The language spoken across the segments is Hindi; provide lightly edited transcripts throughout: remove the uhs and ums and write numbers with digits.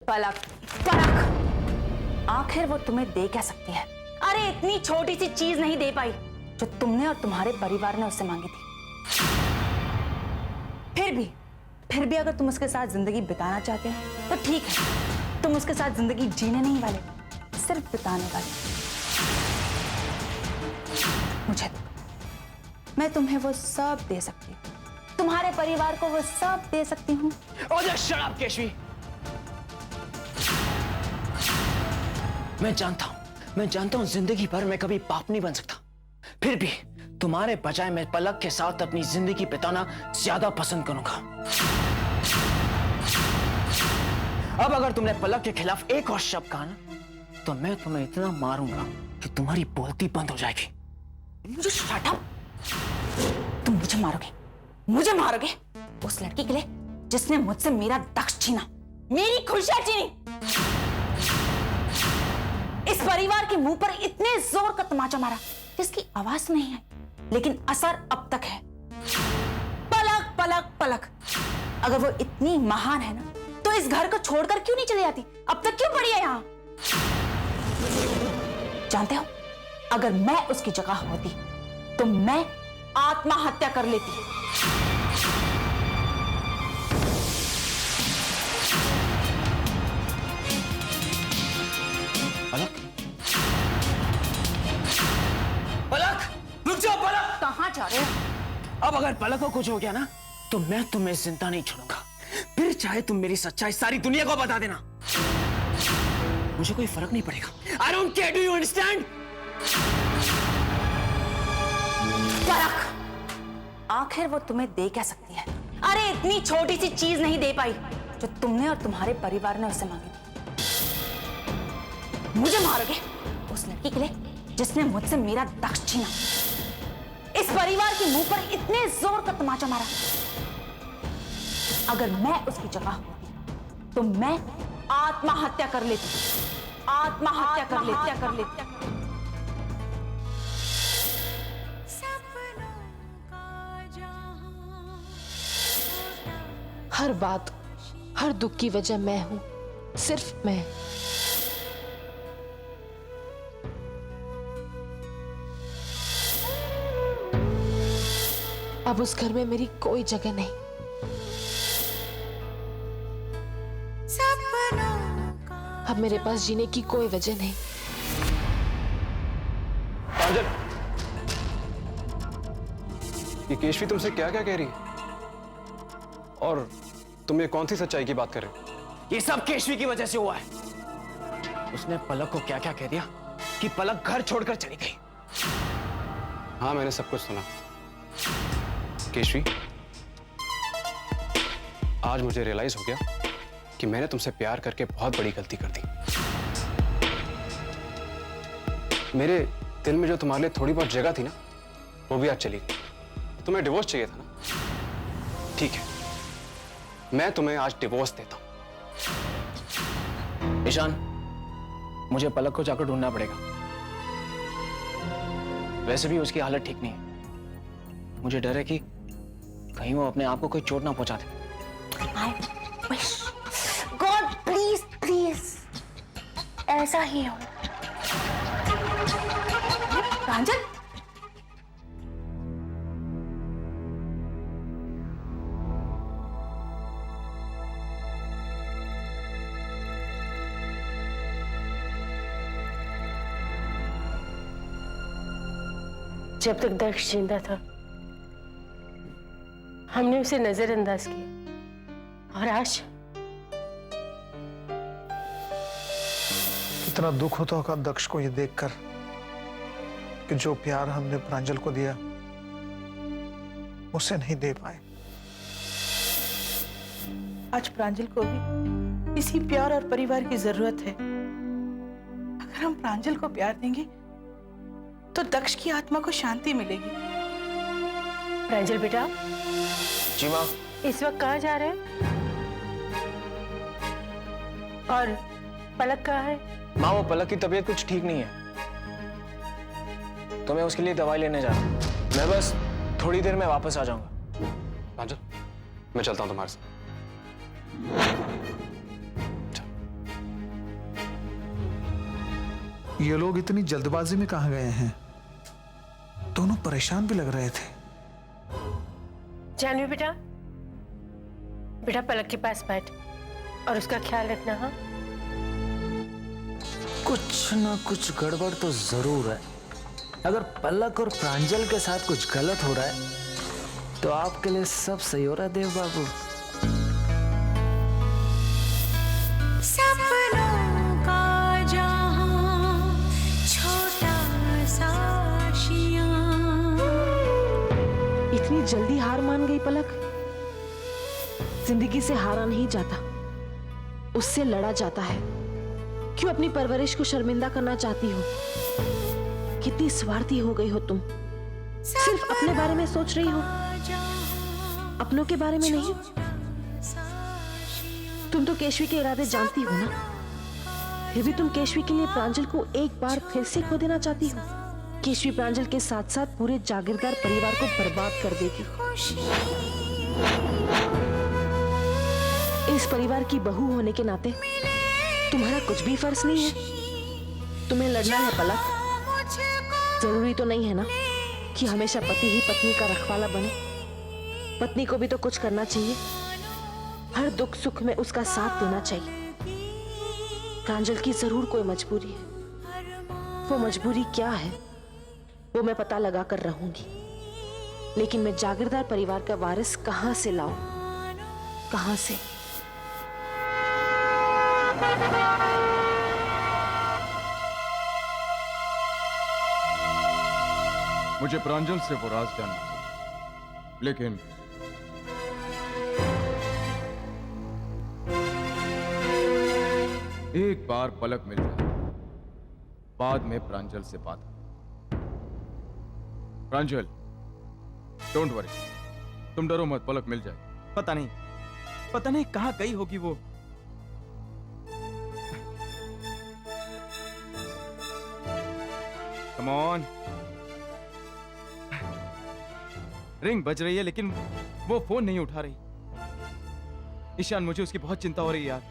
पलक पलक, आखिर वो तुम्हें दे क्या सकती है? अरे इतनी छोटी सी चीज नहीं दे पाई जो तुमने और तुम्हारे परिवार ने उससे मांगी थी। फिर भी अगर तुम उसके साथ जिंदगी बिताना चाहते हो तो ठीक है, तुम उसके साथ जिंदगी जीने नहीं वाले, सिर्फ बिताने वाले। मुझे दो, मैं तुम्हें वो सब दे सकती हूँ, तुम्हारे परिवार को वो सब दे सकती हूँ। ओह शराब केशवी, मैं जानता हूं जिंदगी भर मैं कभी बाप नहीं बन सकता, फिर भी तुम्हारे बजाय मैं पलक के साथ अपनी जिंदगी बिताना ज्यादा पसंद करूंगा। अब अगर तुमने पलक के खिलाफ एक और शब्द कहा ना, तो मैं तुम्हें इतना मारूंगा कि तुम्हारी बोलती बंद हो जाएगी। मुझे शट अप, तुम मुझे मारोगे उस लड़की के लिए जिसने मुझसे मेरा दक्ष छीना, मेरी खुशियां छीनी। इस परिवार के मुंह पर इतने जोर का तमाचा मारा जिसकी आवाज नहीं आई, लेकिन असर अब तक है। पलक पलक पलक, अगर वो इतनी महान है ना, तो इस घर को छोड़कर क्यों नहीं चली जाती? अब तक क्यों पड़ी है यहां? जानते हो, अगर मैं उसकी जगह होती तो मैं आत्महत्या कर लेती। पलक, पलक, रुक जाओ पलक। कहां जा रहे हो? अब अगर पलक को कुछ हो गया ना, तो मैं तुम्हें जिंदा नहीं छोड़ूंगा, फिर चाहे तुम मेरी सच्चाई सारी दुनिया को बता देना, मुझे कोई फर्क नहीं पड़ेगा। I don't care, do you understand? पलक, आखिर वो तुम्हें दे क्या सकती है? अरे इतनी छोटी सी चीज नहीं दे पाई जो तुमने और तुम्हारे परिवार ने उससे मांगी थी। मुझे मारोगे उस लड़की के लिए जिसने मुझसे मेरा दक्ष छीना, इस परिवार के मुंह पर इतने जोर का तमाचा मारा। अगर मैं उसकी जगह होती तो मैं आत्महत्या कर लेती, आत्महत्या कर लेती। हर बात, हर दुख की वजह मैं हूं, सिर्फ मैं। अब उस घर में मेरी कोई जगह नहीं। अब मेरे पास जीने की कोई वजह नहीं। प्रांजल, ये केशवी तुमसे क्या क्या कह रही है? और तुम ये कौन सी सच्चाई की बात कर रहे हो? ये सब केशवी की वजह से हुआ है। उसने पलक को क्या क्या कह दिया कि पलक घर छोड़कर चली गई। हाँ, मैंने सब कुछ सुना। केशवी, आज मुझे रियलाइज हो गया कि मैंने तुमसे प्यार करके बहुत बड़ी गलती कर दी। मेरे दिल में जो तुम्हारे लिए थोड़ी बहुत जगह थी ना, वो भी आज चली गई। तुम्हें डिवोर्स चाहिए था ना? ठीक है, मैं तुम्हें आज डिवोर्स देता हूं। ईशान, मुझे पलक को जाकर ढूंढना पड़ेगा। वैसे भी उसकी हालत ठीक नहीं है। मुझे डर है कि कहीं वो अपने आप को कोई चोट ना पहुंचा दे। गॉड प्लीज प्लीज, ऐसा ही हो। प्रांजल, जब तक दक्ष जिंदा था हमने उसे नजरअंदाज किया, और आज कितना दुख होता होगा दक्ष को ये देखकर कि जो प्यार हमने प्रांजल को दिया उसे नहीं दे पाए। आज प्रांजल को भी इसी प्यार और परिवार की जरूरत है। अगर हम प्रांजल को प्यार देंगे तो दक्ष की आत्मा को शांति मिलेगी। प्रांजल बेटा, जी माँ। इस वक्त कहाँ जा रहे हैं? और पलक कहाँ है? माँ, वो पलक की तबीयत कुछ ठीक नहीं है, तो मैं उसके लिए दवाई लेने जा रहा हूँ। मैं बस थोड़ी देर में वापस आ जाऊंगा। प्रांजल, मैं चलता हूं तुम्हारे साथ। ये लोग इतनी जल्दबाजी में कहां गए हैं? दोनों परेशान भी लग रहे थे। जानवी बेटा, बेटा पलक के पास बैठ और उसका ख्याल रखना। हाँ, कुछ ना कुछ गड़बड़ तो जरूर है। अगर पलक और प्रांजल के साथ कुछ गलत हो रहा है तो आपके लिए सब सही हो रहा है देव बाबू। सपनों का जहां छोटा सा आशियां। इतनी जल्दी हार मान गई पलक? जिंदगी से हारा नहीं जाता, उससे लड़ा जाता है। क्यों अपनी परवरिश को शर्मिंदा करना चाहती हो? कितनी स्वार्थी हो गई हो तुम। सिर्फ अपने बारे में सोच रही हो, अपनों के बारे में नहीं। तुम तो केशवी के इरादे जानती हो ना, फिर भी तुम केशवी के लिए प्रांजल को एक बार फिर से खो देना चाहती हो। केशवी प्रांजल के साथ साथ पूरे जागीरदार परिवार को बर्बाद कर देगी। इस परिवार की बहू होने के नाते तुम्हारा कुछ भी फर्ज नहीं है। तुम्हें लड़ना है पलक। जरूरी तो नहीं है ना कि हमेशा पति ही पत्नी का रखवाला बने। पत्नी को भी तो कुछ करना चाहिए, हर दुख सुख में उसका साथ देना चाहिए। प्रांजल की जरूर कोई मजबूरी है। वो मजबूरी क्या है वो मैं पता लगा कर रहूंगी, लेकिन मैं जागीरदार परिवार का वारिस कहां से लाऊं? कहां से? मुझे प्रांजल से वो राज जानना है, लेकिन एक बार पलक मिल जाए, बाद में प्रांजल से बात। प्रांजल, डोंट वरी, तुम डरो मत, पलक मिल जाए। पता नहीं कहां गई होगी वो। Come on. रिंग बज रही है लेकिन वो फोन नहीं उठा रही। ईशान, मुझे उसकी बहुत चिंता हो रही है यार।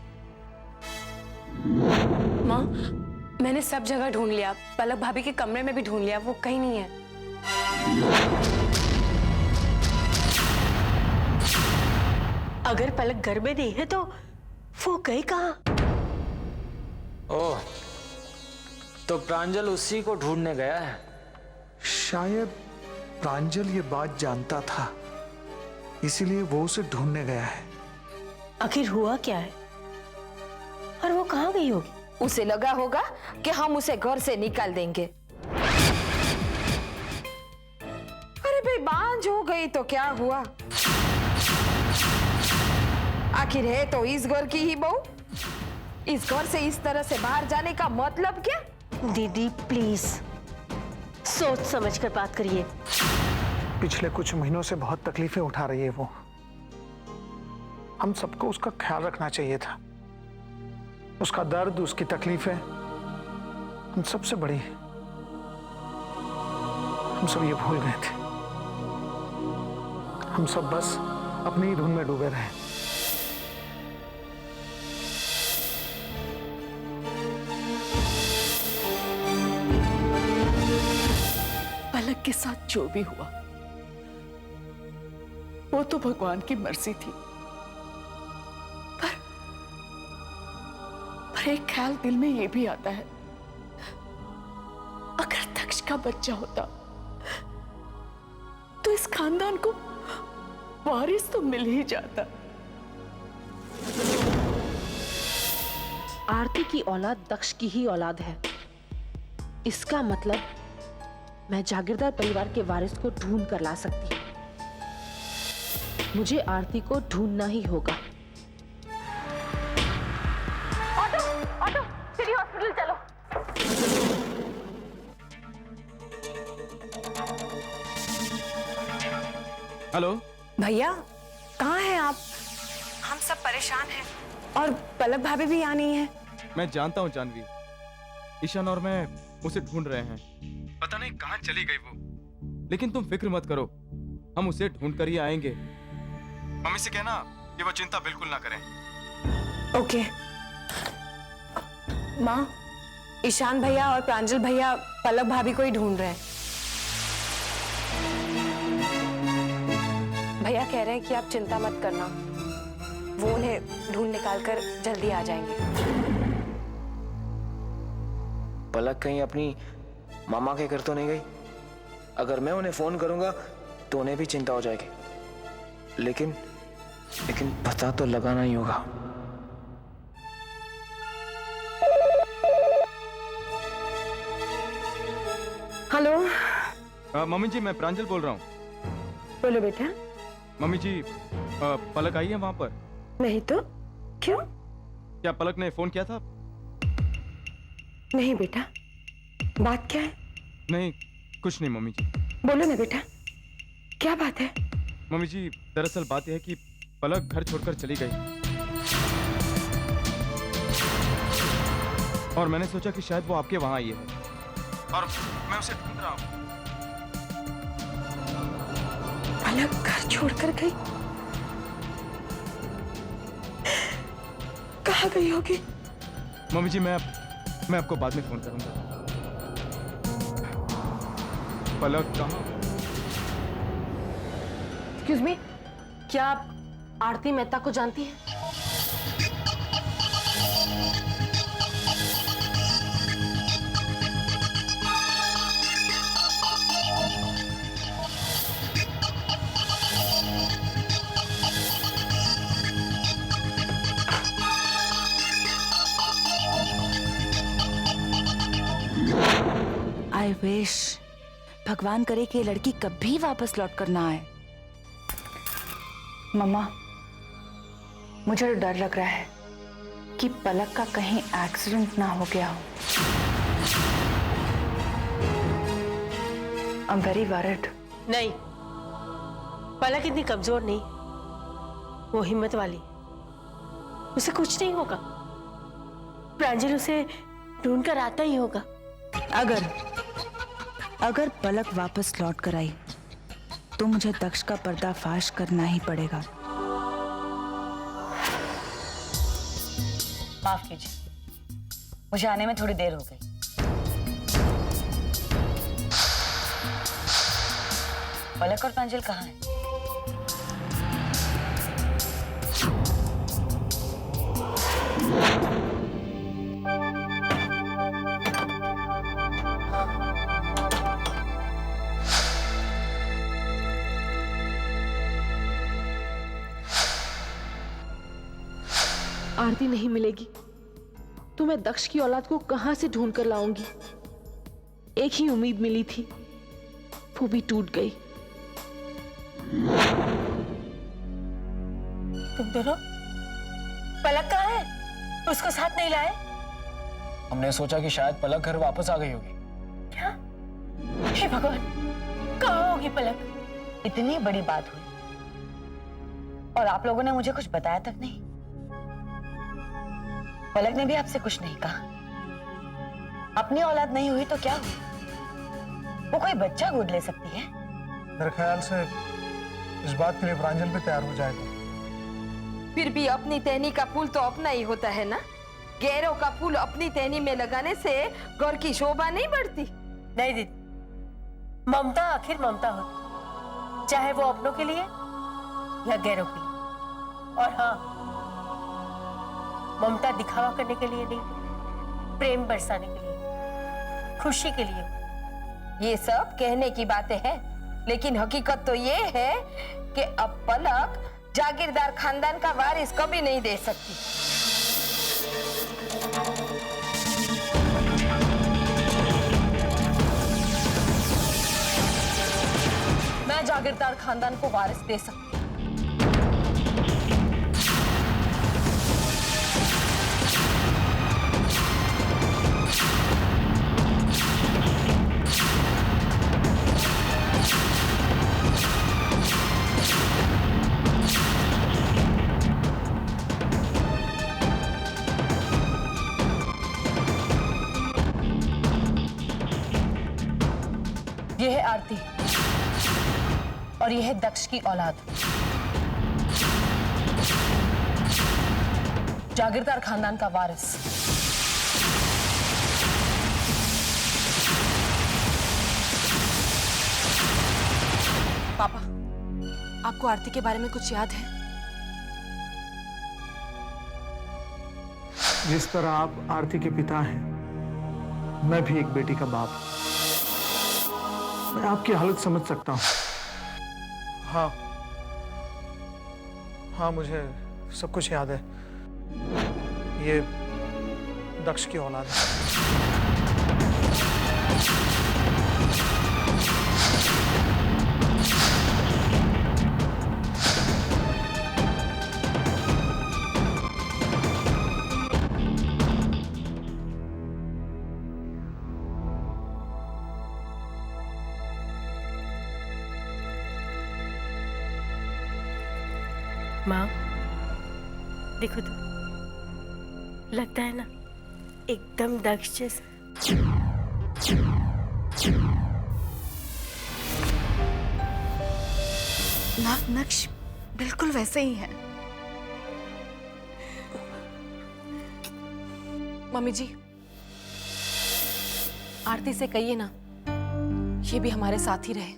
माँ, मैंने सब जगह ढूंढ लिया, पलक भाभी के कमरे में भी ढूंढ लिया, वो कहीं नहीं है। अगर पलक घर में नहीं है तो वो गई कहाँ? ओह, तो प्रांजल उसी को ढूंढने गया है। शायद प्रांजल ये बात जानता था, इसीलिए वो उसे ढूंढने गया है। आखिर हुआ क्या है और वो कहाँ गई होगी? उसे लगा होगा कि हम उसे घर से निकाल देंगे। अरे भाई, बांझ हो गई तो क्या हुआ? आखिर है तो इस घर की ही बहू। इस घर से इस तरह से बाहर जाने का मतलब क्या? दीदी प्लीज सोच समझ कर बात करिए। पिछले कुछ महीनों से बहुत तकलीफें उठा रही है वो। हम सबको उसका ख्याल रखना चाहिए था। उसका दर्द, उसकी तकलीफें हम सबसे बड़ी है। हम सब ये भूल गए थे। हम सब बस अपनी ही धुन में डूबे रहे। पलक के साथ जो भी हुआ वो तो भगवान की मर्जी थी, पर एक ख्याल दिल में ये भी आता है, अगर दक्ष का बच्चा होता तो इस खानदान को वारिस तो मिल ही जाता। आरती की औलाद दक्ष की ही औलाद है। इसका मतलब मैं जागीरदार परिवार के वारिस को ढूंढ कर ला सकती हूँ। मुझे आरती को ढूंढना ही होगा। ऑटो, ऑटो, सिटी हॉस्पिटल चलो। हेलो भैया, कहाँ हैं आप? हम सब परेशान हैं और पलक भाभी भी यहाँ नहीं है। मैं जानता हूँ जानवी, ईशान और मैं उसे ढूंढ रहे हैं। पता नहीं कहाँ चली गई वो, लेकिन तुम फिक्र मत करो, हम उसे ढूंढ कर ही आएंगे। मम्मी से कहना कि वो चिंता बिल्कुल ना करें। ओके। माँ, ईशान भैया और प्रांजल भैया पलक भाभी को ही ढूंढ रहे हैं। भैया कह रहे हैं कि आप चिंता मत करना, वो उन्हें ढूंढ निकाल कर जल्दी आ जाएंगे। पलक कहीं अपनी मामा के घर तो नहीं गई? अगर मैं उन्हें फोन करूंगा तो उन्हें भी चिंता हो जाएगी। लेकिन पता तो लगाना ही होगा। हेलो मम्मी जी, मैं प्रांजल बोल रहा हूँ। बोलो बेटा। मम्मी जी, पलक आई है वहां पर? नहीं तो क्यों? क्या पलक ने फोन किया था? नहीं बेटा, बात क्या है? नहीं, कुछ नहीं मम्मी जी। बोलो ना बेटा, क्या बात है? मम्मी जी, दरअसल बात यह है कि पलक घर छोड़कर चली गई और मैंने सोचा कि शायद वो आपके वहां आई है और मैं उसे ढूंढ रहा हूं। पलक घर छोड़कर गई? कहाँ गई होगी? मम्मी जी, मैं आपको बाद में फोन करूंगा। पलक कहाँ? एक्सक्यूज मी, क्या आप आरती मेहता को जानती हैं? आई विश भगवान करे कि ये लड़की कभी वापस लौट कर ना आए। मम्मा, मुझे तो डर लग रहा है कि पलक का कहीं एक्सीडेंट ना हो गया हो। I am very worried. नहीं, पलक इतनी कमजोर नहीं, वो हिम्मत वाली, उसे कुछ नहीं होगा। प्रांजल उसे ढूंढ कर आता ही होगा। अगर पलक वापस लौट कर आई तो मुझे दक्ष का पर्दाफाश करना ही पड़ेगा। माफ कीजिए, मुझे आने में थोड़ी देर हो गई। पलक और प्रांजल कहाँ हैं? आरती नहीं मिलेगी तो मैं दक्ष की औलाद को कहां से ढूंढ कर लाऊंगी? एक ही उम्मीद मिली थी, वो भी टूट गई। तुम दोनों, पलक कहाँ है? उसको साथ नहीं लाए? हमने सोचा कि शायद पलक घर वापस आ गई होगी। क्या? हे भगवान, कहाँ होगी पलक? इतनी बड़ी बात हुई और आप लोगों ने मुझे कुछ बताया तक नहीं। पलक ने भी आपसे कुछ नहीं कहा। अपनी औलाद नहीं हुई तो क्या हुई? वो कोई बच्चा गोद ले सकती है। मेरे ख्याल से इस बात के लिए प्रांजल भी तैयार हो जाएगा। फिर भी अपनी टहनी का फूल तो अपना ही होता है ना। गैरों का फूल अपनी टहनी में लगाने से घर की शोभा नहीं बढ़ती। नहीं दीदी, ममता आखिर ममता होती, चाहे वो अपनों के लिए या गैरों के लिए। और हाँ, ममता दिखावा करने के लिए नहीं, प्रेम बरसाने के लिए, खुशी के लिए। ये सब कहने की बातें हैं, लेकिन हकीकत तो ये है कि अब पलक जागीरदार खानदान का वारिस कभी नहीं दे सकती। मैं जागीरदार खानदान को वारिस दे सकती। यह है आरती और यह है दक्ष की औलाद, जागीरदार खानदान का वारिस। पापा, आपको आरती के बारे में कुछ याद है? जिस तरह आप आरती के पिता हैं, मैं भी एक बेटी का बाप। मैं आपकी हालत समझ सकता हूं। हाँ हाँ, मुझे सब कुछ याद है। ये दक्ष की औलाद है। माँ, देखो तो, लगता है ना एकदम दक्ष जैसा। नक्श बिल्कुल वैसे ही है। मम्मी जी, आरती से कहिए ना, ये भी हमारे साथ ही रहे।